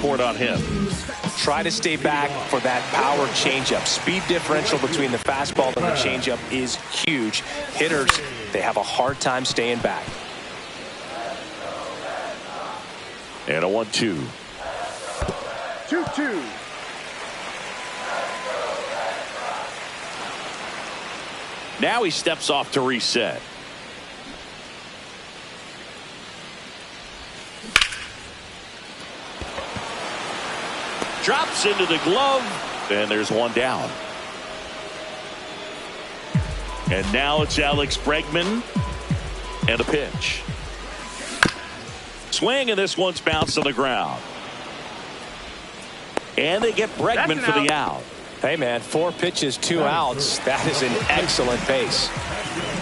report on him. Try to stay back for that power changeup. Speed differential between the fastball and the changeup is huge. Hitters, they have a hard time staying back. And a 1-2. 2-2. Now he steps off to reset. Drops into the glove, and there's one down. And now it's Alex Bregman, and a pitch. Swing, and this one's bounced on the ground. And they get Bregman for the out. Hey, man, 4 pitches, 2 outs. That is an excellent pace.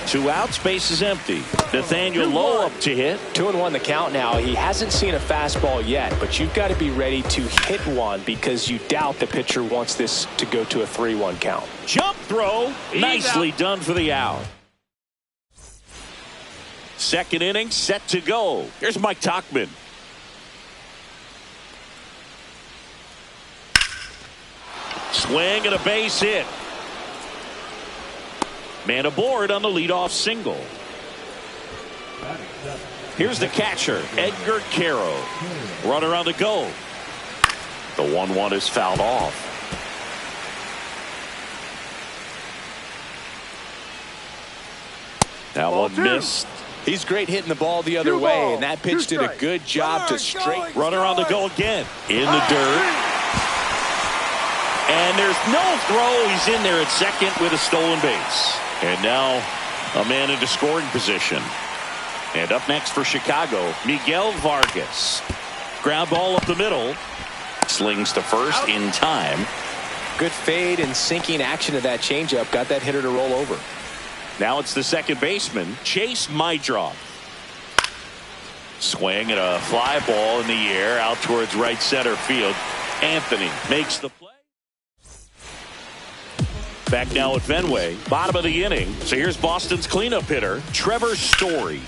2 outs, base is empty. Nathaniel Lowe up to hit. 2-1 the count now. He hasn't seen a fastball yet, but you've got to be ready to hit one because you doubt the pitcher wants this to go to a 3-1 count. Jump throw. Nicely done for the out. Second inning set to go. Here's Mike Tauchman. Swing and a base hit. Man aboard on the leadoff single. Here's the catcher, Edgar Caro. Runner on the go. The 1-1 is fouled off. That one missed. He's great hitting the ball the other way, and that pitch did a good job to straight. Runner on the go again. In the dirt. And there's no throw. He's in there at second with a stolen base. And now a man into scoring position. And up next for Chicago, Miguel Vargas. Ground ball up the middle. Slings to first in time. Good fade and sinking action of that changeup. Got that hitter to roll over. Now it's the second baseman, Chase Meidroth. Swing and a fly ball in the air out towards right center field. Anthony makes the play. Back now at Fenway, bottom of the inning. So here's Boston's cleanup hitter, Trevor Story.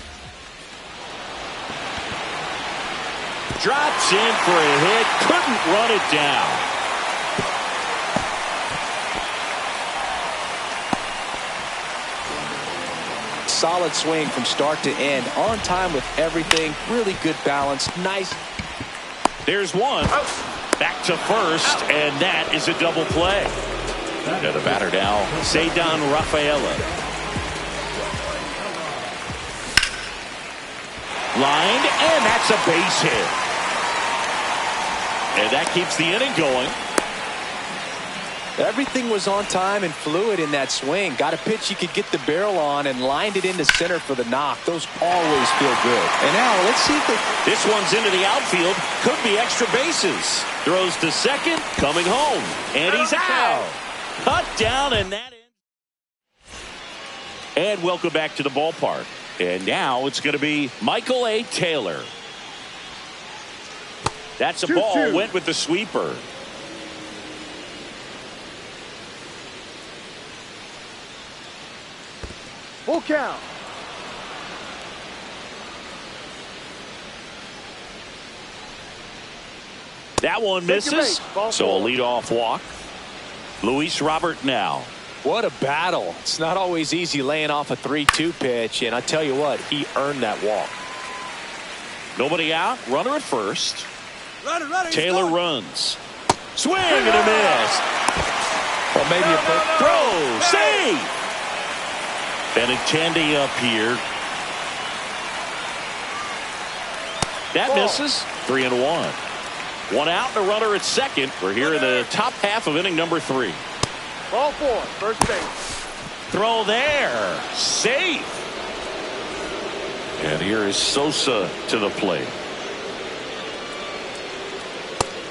Drops in for a hit, couldn't run it down. Solid swing from start to end, on time with everything, really good balance, nice. There's one. Back to first, and that is a double play. And the batter now, Ceddanne Rafaela. Lined, and that's a base hit. And that keeps the inning going. Everything was on time and fluid in that swing. Got a pitch you could get the barrel on and lined it into center for the knock. Those always feel good. And now let's see if this one's into the outfield. Could be extra bases. Throws to second, coming home. And he's out. Cut down, and that ends. And welcome back to the ballpark. And now it's going to be Michael A. Taylor. That's a ball. Went with the sweeper. Full count. That one misses. So a leadoff walk. Luis Robert now. What a battle. It's not always easy laying off a 3-2 pitch, and I tell you what, he earned that walk. Nobody out. Runner at first. Runner, Taylor runs. Swing and a miss. Well, maybe a throw. Save. Benintendi up here. That misses. 3-1. One out and a runner at second. We're here in the top half of inning number 3. Ball 4, first base. Throw there. Safe. And here is Sosa to the plate.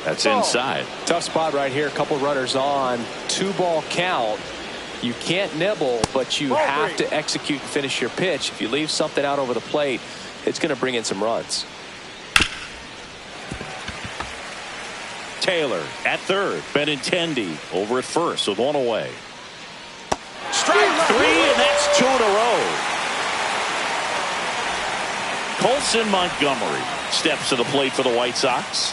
That's inside. Tough spot right here. A couple runners on. 2-ball count. You can't nibble, but you have to execute and finish your pitch. If you leave something out over the plate, it's going to bring in some runs. Taylor at third. Benintendi over at first with one away. Strike 3, and that's 2 in a row. Colson Montgomery steps to the plate for the White Sox.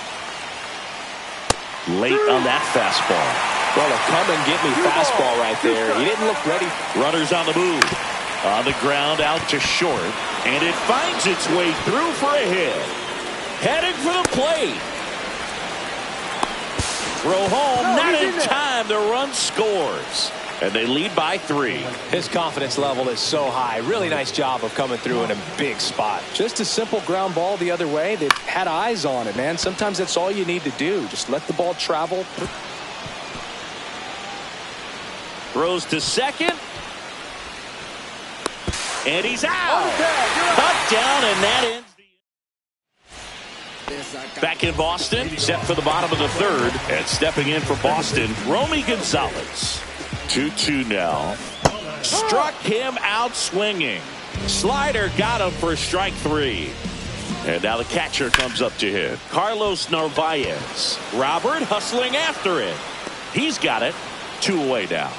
late on that fastball. Well, a come and get me fastball right there. He didn't look ready. Runners on the move. On the ground, out to short. And it finds its way through for a hit. Heading for the plate. Throw home, not in time. The run scores. And they lead by 3. His confidence level is so high. Really nice job of coming through in a big spot. Just a simple ground ball the other way. They've had eyes on it, man. Sometimes that's all you need to do. Just let the ball travel. Throws to second. And he's out. Cut down, and that ends. Back in Boston, set for the bottom of the 3rd. And stepping in for Boston, Romy Gonzalez. 2-2 now. Struck him out swinging. Slider got him for strike 3. And now the catcher comes up to hit. Carlos Narvaez. Robert hustling after it. He's got it. 2 away now.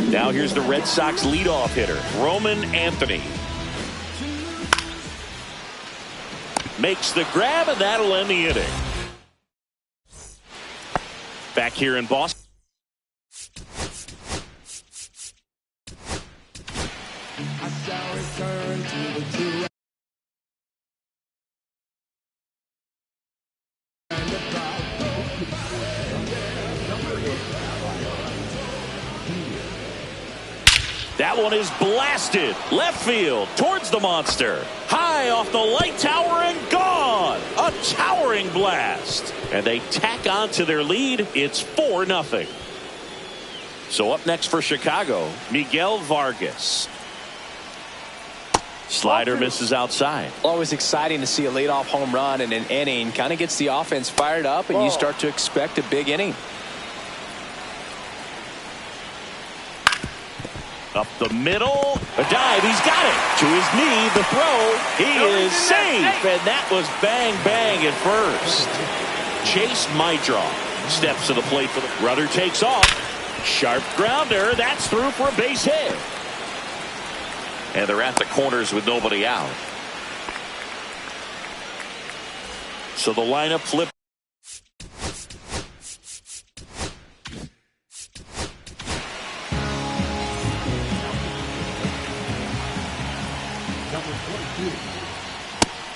Now here's the Red Sox leadoff hitter, Roman Anthony. Makes the grab, and that'll end the inning. Back here in Boston. That one is blasted left field towards the monster. High off the light tower and gone. A towering blast. And they tack on to their lead. It's 4-0. So up next for Chicago, Miguel Vargas. Slider misses outside. Always exciting to see a leadoff home run in an inning. Kind of gets the offense fired up, and you start to expect a big inning. Up the middle, a dive, he's got it. To his knee, the throw, he is safe, and that was bang, bang at first. Chase Maidroff steps to the plate for the runner, takes off. Sharp grounder, that's through for a base hit. And they're at the corners with nobody out. So the lineup flip.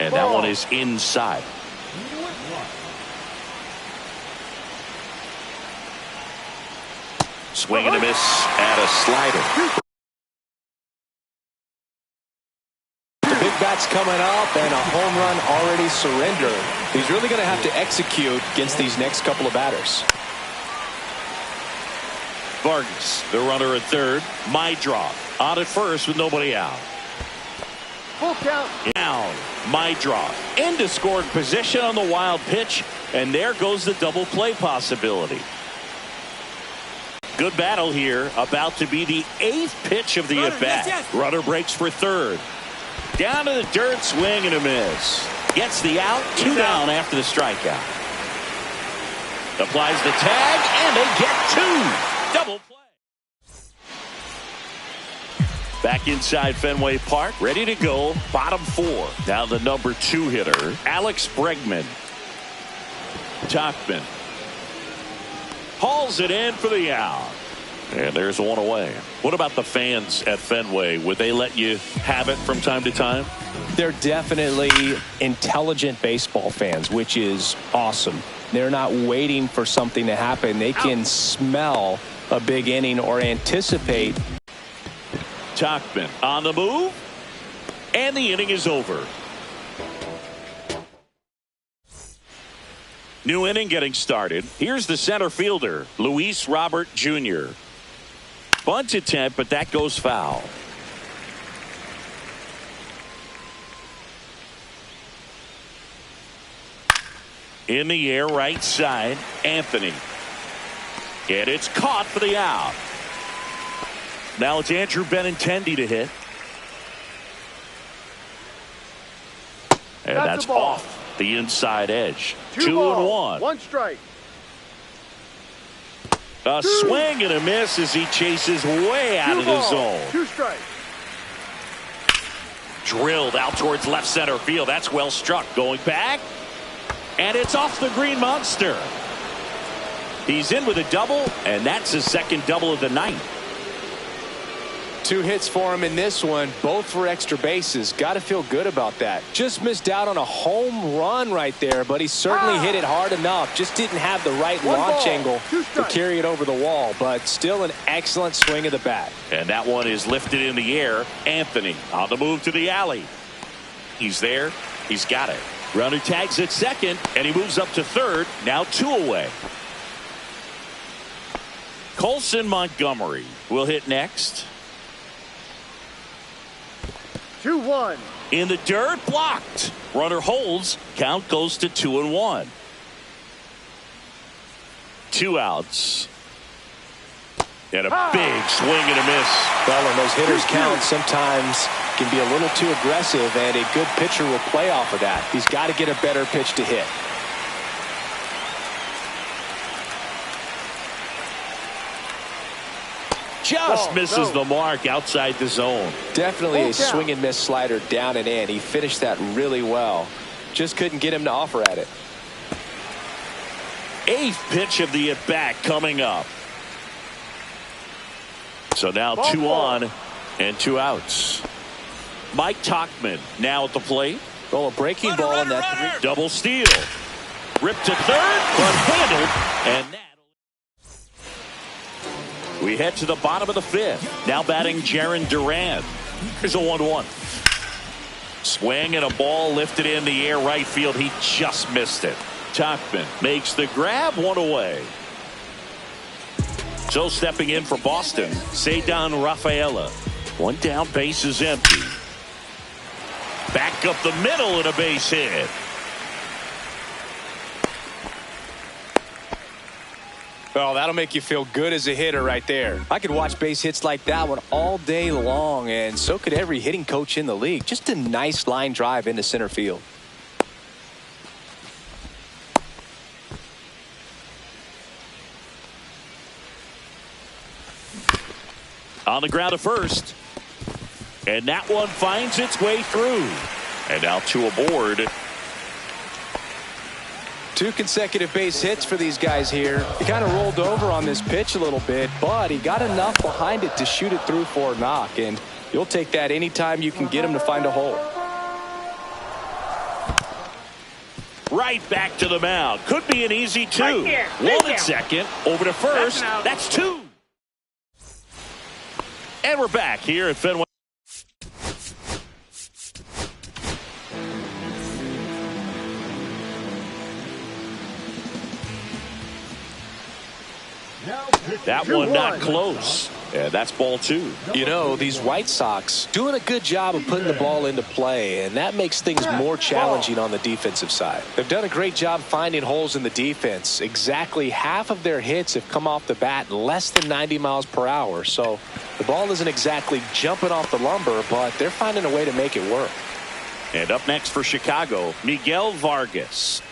And that one is inside. Swing and a miss at a slider. The big bat's coming up and a home run already surrendered. He's really going to have to execute against these next couple of batters. Vargas, the runner at third. Maidroff on at first with nobody out. Full count. Down. Maidroff into scoring position on the wild pitch, and there goes the double play possibility. Good battle here, about to be the 8th pitch of the at-bat. Runner breaks for third. Down to the dirt, swing and a miss. Gets the out, 2 down after the strikeout. Applies the tag, and they get 2. Double play. Back inside Fenway Park, ready to go, bottom 4. Now the number 2 hitter, Alex Bregman. Tauchman hauls it in for the out. And there's 1 away. What about the fans at Fenway? Would they let you have it from time to time? They're definitely intelligent baseball fans, which is awesome. They're not waiting for something to happen. They can smell a big inning or anticipate. Tauchman on the move, and the inning is over. New inning getting started. Here's the center fielder, Luis Robert Jr. Bunt attempt, but that goes foul. In the air, right side, Anthony. And it's caught for the out. Now it's Andrew Benintendi to hit. And that's off the inside edge. 2-1. 1 strike. A swing and a miss as he chases way out of the zone. 2 strikes. drilled out towards left center field. That's well struck. Going back, and it's off the green monster. He's in with a double, and that's his second double of the night. 2 hits for him in this one, both for extra bases. Got to feel good about that. Just missed out on a home run right there, but he certainly hit it hard enough. Just didn't have the right launch angle to carry it over the wall, but still an excellent swing of the bat. And that one is lifted in the air. Anthony on the move to the alley. He's there. He's got it. Runner tags at second, and he moves up to third. Now 2 away. Colson Montgomery will hit next. 2-1. In the dirt, blocked. Runner holds. Count goes to 2-1. 2 outs. And a big swing and a miss. Well, when those hitters count, sometimes can be a little too aggressive, and a good pitcher will play off of that. He's got to get a better pitch to hit. Just misses the mark outside the zone. Definitely a swing and miss slider down and in. He finished that really well. Just couldn't get him to offer at it. 8th pitch of the at-bat coming up. So now 2 on and 2 outs. Mike Tauchman now at the plate. Well, a breaking ball in that. Double steal. Ripped to third, but handled. And that. We head to the bottom of the 5th. Now batting Jarren Duran. Here's a 1-1. Swing and a ball lifted in the air right field. He just missed it. Tauchman makes the grab, 1 away. So stepping in for Boston, Ceddanne Rafaela. 1 down, base is empty. Back up the middle and a base hit. Oh, that'll make you feel good as a hitter right there. I could watch base hits like that one all day long, and so could every hitting coach in the league. Just a nice line drive into center field. On the ground to first. And that one finds its way through. And now 2 aboard. 2 consecutive base hits for these guys here. He kind of rolled over on this pitch a little bit, but he got enough behind it to shoot it through for a knock, and you'll take that anytime you can get him to find a hole. Right back to the mound. Could be an easy 2. Right 1 at second. Over to first. That's 2. And we're back here at Fenway. That one not close. And that's ball 2. You know, these White Sox doing a good job of putting the ball into play, and that makes things more challenging on the defensive side. They've done a great job finding holes in the defense. Exactly half of their hits have come off the bat less than 90 miles per hour. So the ball isn't exactly jumping off the lumber, but they're finding a way to make it work. And up next for Chicago, Miguel Vargas.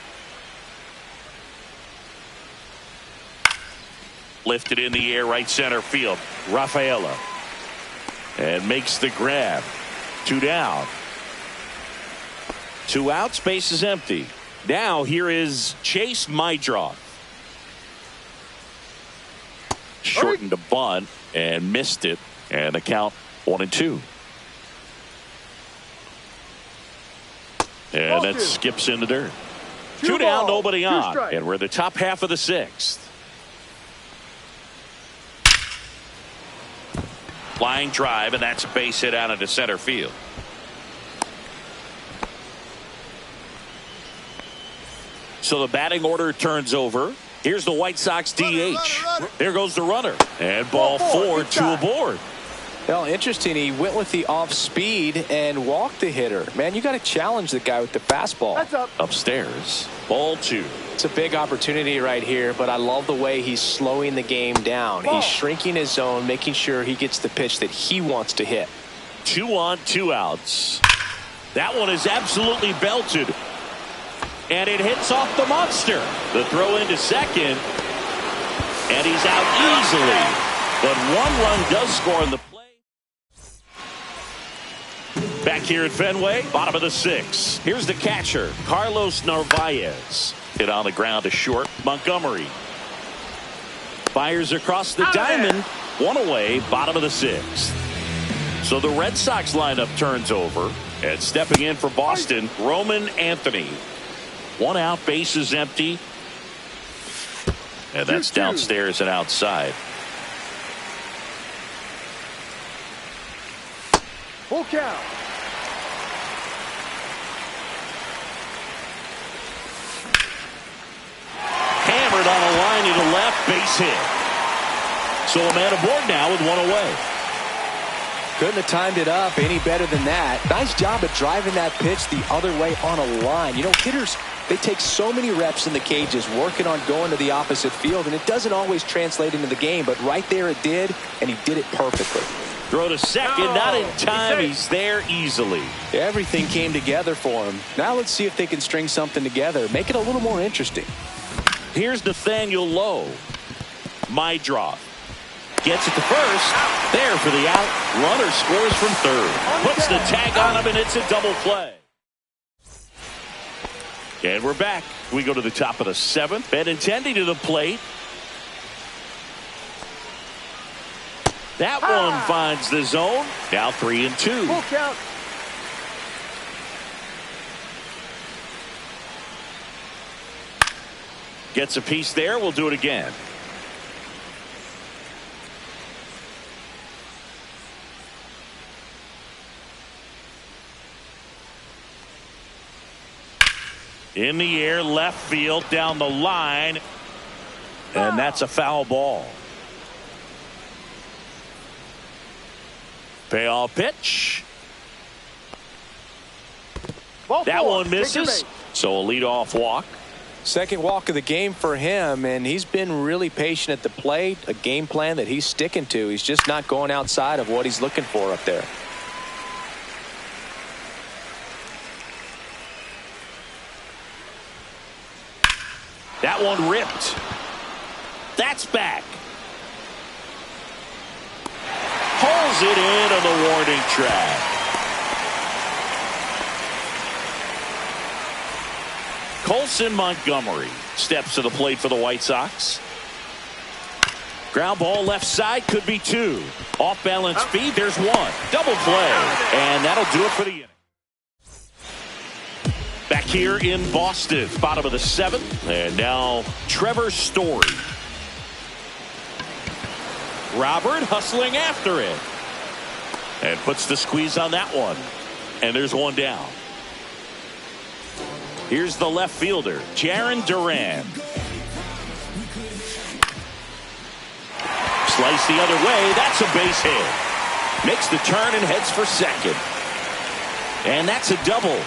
Lifted in the air right center field. Rafaela. And makes the grab. 2 down. 2 outs. Base is empty. Now here is Chase Meidroth. Shortened a bunt and missed it. And the count 1-2. And that skips in the dirt. 2 down, nobody on. And we're in the top half of the 6th. Line drive, and that's a base hit out into center field. So the batting order turns over. Here's the White Sox DH. There goes the runner. And ball 4, 2 aboard. Well, interesting. He went with the off speed and walked the hitter. Man, you got to challenge the guy with the fastball. That's up. Upstairs. Ball 2. It's a big opportunity right here, but I love the way he's slowing the game down. He's shrinking his zone, making sure he gets the pitch that he wants to hit. 2 on, 2 outs. That one is absolutely belted. And it hits off the monster. The throw into second. And he's out easily. But 1 run does score in the play. Back Back here at Fenway, bottom of the 6th. Here's the catcher, Carlos Narvaez. Hit on the ground to short. Montgomery fires across the diamond. One away, bottom of the 6th. So the Red Sox lineup turns over. And stepping in for Boston, Roman Anthony. One out, bases empty. And that's downstairs and outside. Full count. Hammered on a line to left, base hit. So a man aboard now with one away. Couldn't have timed it up any better than that. Nice job of driving that pitch the other way on a line. You know, hitters, they take so many reps in the cages working on going to the opposite field, and it doesn't always translate into the game, but right there it did, and he did it perfectly. Throw to second, not in time. He's there easily. Everything came together for him. Now let's see if they can string something together, make it a little more interesting. Here's Nathaniel Lowe. Mydroth gets it to first. There for the out. Runner scores from third. Puts the tag on him, and it's a double play. And we're back. We go to the top of the 7th. Benintendi to the plate. That one finds the zone. Now 3-2. Full count. Gets a piece there. We'll do it again. In the air, left field, down the line. And that's a foul ball. Payoff pitch. That one misses. So a leadoff walk. Second walk of the game for him, and he's been really patient at the plate. A game plan that he's sticking to. He's just not going outside of what he's looking for up there. That one ripped. That's back. Pulls it in on the warning track. Colson Montgomery steps to the plate for the White Sox. Ground ball left side, could be 2. Off balance feed, there's 1. Double play. And that'll do it for the inning. Back here in Boston, bottom of the 7th. And now Trevor Story. Robert hustling after it. And puts the squeeze on that one. And there's one down. Here's the left fielder, Jarren Duran. Slice the other way. That's a base hit. Makes the turn and heads for second. And that's a double.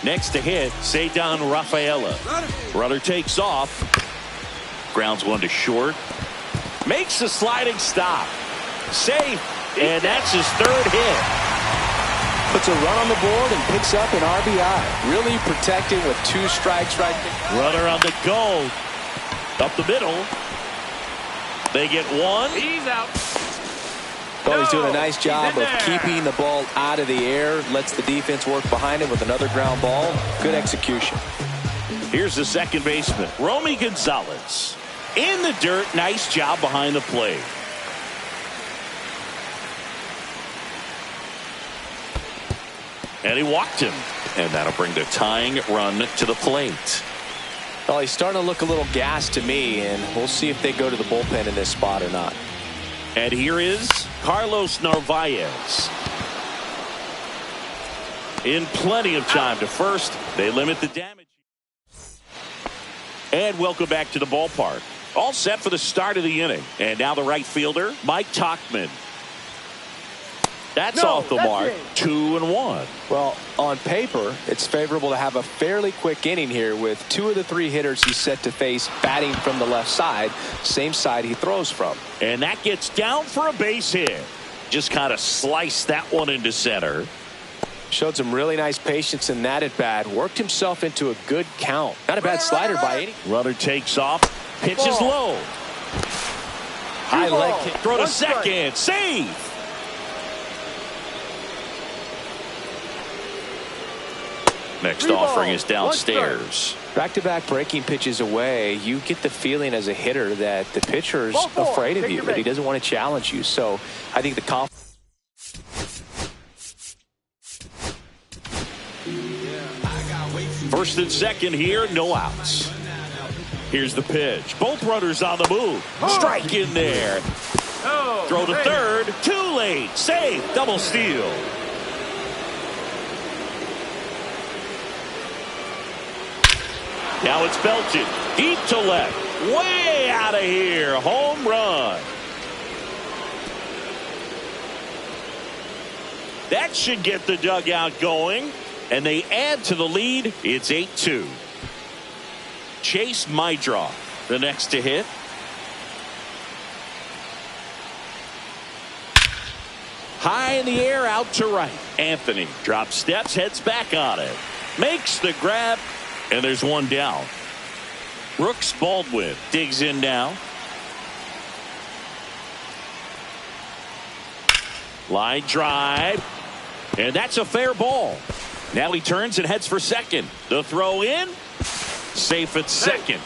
Next to hit, Ceddanne Rafaela. Runner takes off. Grounds one to short. Makes a sliding stop. Safe. And that's his 3rd hit. Puts a run on the board and picks up an RBI. Really protected with 2 strikes right there. Runner on the go. Up the middle. They get 1. He's out. Oh, he's doing a nice job of keeping the ball out of the air. Lets the defense work behind him with another ground ball. Good execution. Here's the second baseman, Romy Gonzalez. In the dirt. Nice job behind the plate. And he walked him. And that'll bring the tying run to the plate. Well, he's starting to look a little gassed to me, and we'll see if they go to the bullpen in this spot or not. And here is Carlos Narvaez. In plenty of time to first. They limit the damage. And welcome back to the ballpark. All set for the start of the inning. And now the right fielder, Mike Tauchman. That's off the mark. 2-1. Well, on paper, it's favorable to have a fairly quick inning here with 2 of the 3 hitters he's set to face batting from the left side, same side he throws from. And that gets down for a base hit. Just kind of sliced that one into center. Showed some really nice patience in that at bat. Worked himself into a good count. Not a bad slider by any. Runner takes off. Pitch is low. High leg kick. Throw to second. Save. Next offering is downstairs. Back-to-back breaking pitches away, you get the feeling as a hitter that the pitcher's afraid of you, that he doesn't want to challenge you. So I think the confidence. First and second here, no outs. Here's the pitch. Both runners on the move. Strike in there. Throw to third. Too late. Save. Double steal. Now it's belted. Deep to left. Way out of here. Home run. That should get the dugout going. And they add to the lead. It's 8-2. Chase Meidroth, the next to hit. High in the air, out to right. Anthony drops steps, heads back on it. Makes the grab, and there's one down. Brooks Baldwin digs in now. Line drive, and that's a fair ball. Now he turns and heads for second. The throw in. Safe at second.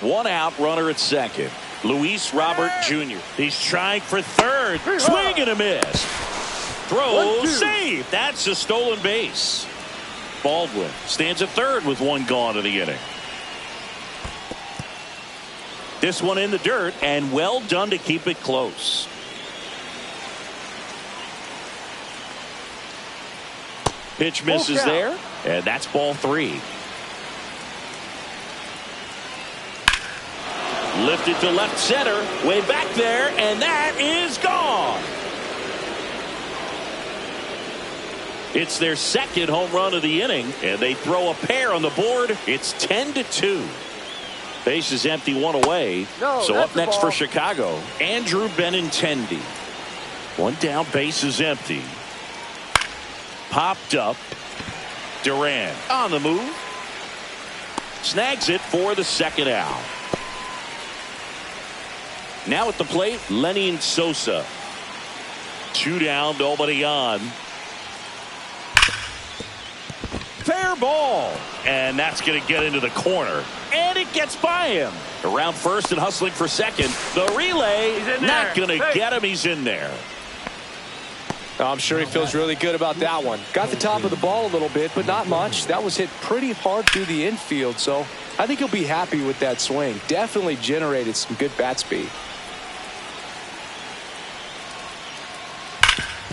One out, runner at second. Luis Robert Jr. He's trying for third. Swing and a miss. Throw, save. That's a stolen base. Baldwin stands at third with one gone in the inning. This one in the dirt, and well done to keep it close. Pitch misses there, and that's ball three. Lifted to left center, way back there, and that is gone. It's their second home run of the inning, and they throw a pair on the board. It's 10-2. Base is empty, one away. So up next for Chicago, Andrew Benintendi. One down, base is empty. Popped up. Duran on the move. Snags it for the second out. Now at the plate, Lenny Sosa. Two down, nobody on. Fair ball. And that's going to get into the corner. And it gets by him. Around first and hustling for second. The relay, not going to get him. He's in there. I'm sure he feels really good about that one. Got the top of the ball a little bit, but not much. That was hit pretty hard through the infield, so I think he'll be happy with that swing. Definitely generated some good bat speed.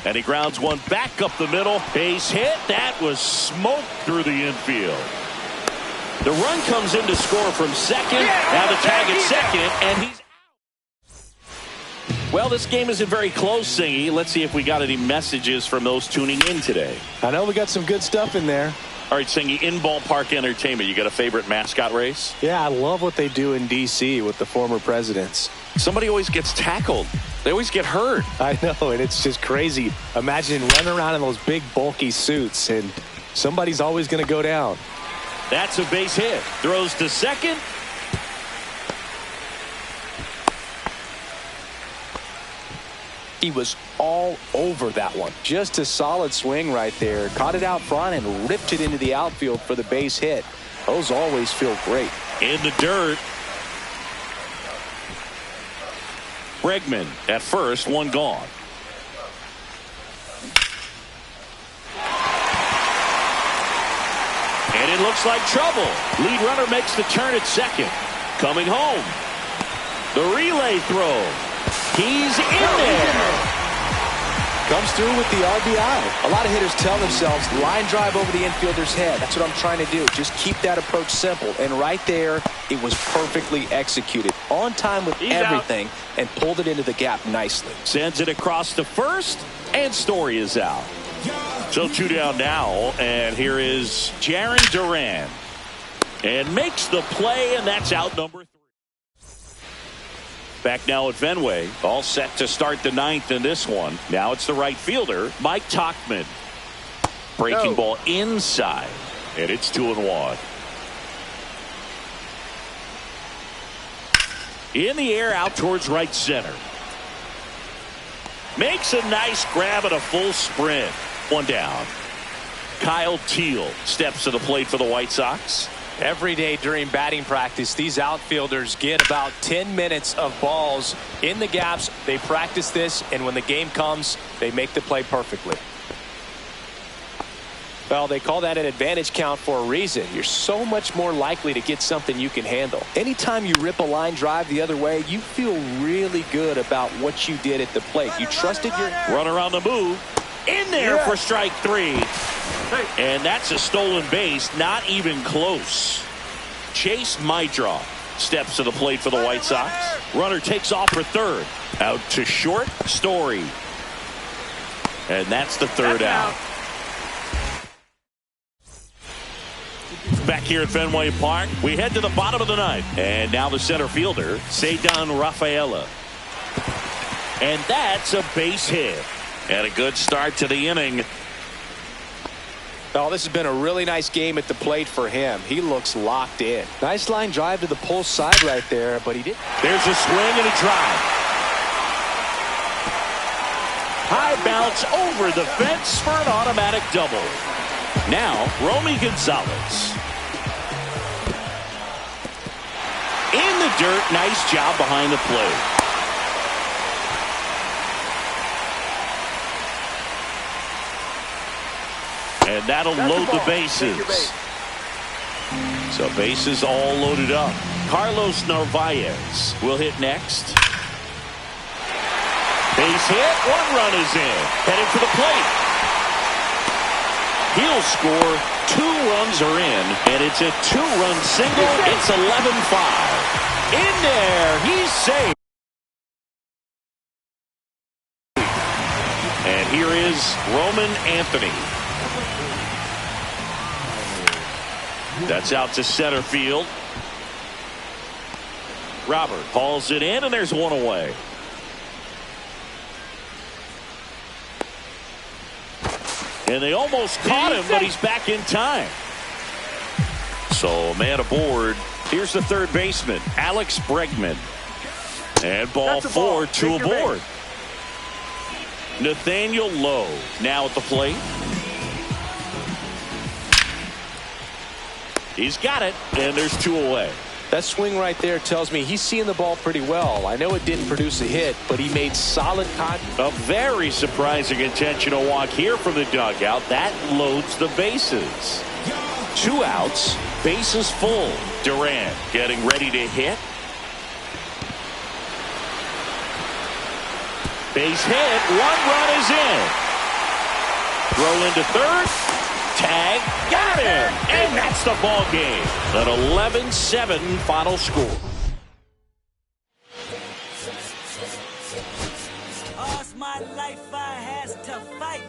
And he grounds one back up the middle. Base hit. That was smoke through the infield. The run comes in to score from second. Now the tag at second, and he's out. Well, this game isn't very close, Singy. Let's see if we got any messages from those tuning in today. I know we got some good stuff in there. All right, Singy, in ballpark entertainment, you got a favorite mascot race? Yeah, I love what they do in D.C. with the former presidents. Somebody always gets tackled. They always get hurt. I know, and it's just crazy. Imagine running around in those big, bulky suits, and somebody's always going to go down. That's a base hit. Throws to second. He was all over that one. Just a solid swing right there. Caught it out front and ripped it into the outfield for the base hit. Those always feel great. In the dirt. Bregman at first, one gone. And it looks like trouble. Lead runner makes the turn at second. Coming home. The relay throw. He's in there. Comes through with the RBI. A lot of hitters tell themselves, line drive over the infielder's head. That's what I'm trying to do. Just keep that approach simple. And right there, it was perfectly executed. On time with everything, and pulled it into the gap nicely. Sends it across to first, and Story is out. So two down now, and here is Jarren Duran. And makes the play, and that's out number 3. Back now at Fenway, all set to start the ninth in this one. Now it's the right fielder, Mike Tauchman. Breaking ball inside, and it's 2-1. In the air out towards right center. Makes a nice grab at a full sprint. One down. Kyle Teel steps to the plate for the White Sox. Every day during batting practice, these outfielders get about 10 minutes of balls in the gaps. They practice this, and when the game comes, they make the play perfectly. Well, they call that an advantage count for a reason. You're so much more likely to get something you can handle. Anytime you rip a line drive the other way, you feel really good about what you did at the plate. You trusted your runner on the move. In there for strike 3. And that's a stolen base. Not even close. Chase Maidra steps to the plate for the White Sox. Runner takes off for third. Out to short, Story. And that's the third out. Back here at Fenway Park, we head to the bottom of the ninth. And now the center fielder, Ceddanne Rafaela. And that's a base hit. And a good start to the inning. Oh, this has been a really nice game at the plate for him. He looks locked in. Nice line drive to the pull side right there, but he did. There's a swing and a drive. High bounce over the fence for an automatic double. Now, Romy Gonzalez. In the dirt, nice job behind the plate. And that'll load the bases. So bases all loaded up. Carlos Narvaez will hit next. Base hit. One run is in. Headed for the plate. He'll score. 2 runs are in. And it's a 2-run single. It's 11-5. In there. He's safe. And here is Roman Anthony. That's out to center field. Robert hauls it in, and there's one away. And they almost caught him, but he's back in time. So a man aboard. Here's the third baseman, Alex Bregman. And ball 4, 2 aboard. Nathaniel Lowe now at the plate. He's got it, and there's 2 away. That swing right there tells me he's seeing the ball pretty well. I know it didn't produce a hit, but he made solid contact. A very surprising intentional walk here from the dugout. That loads the bases. 2 outs, bases full. Duran getting ready to hit. Base hit. 1 run is in. Throw into third. Tag, got him, and that's the ball game. An 11-7 final score. All's my life I has to fight.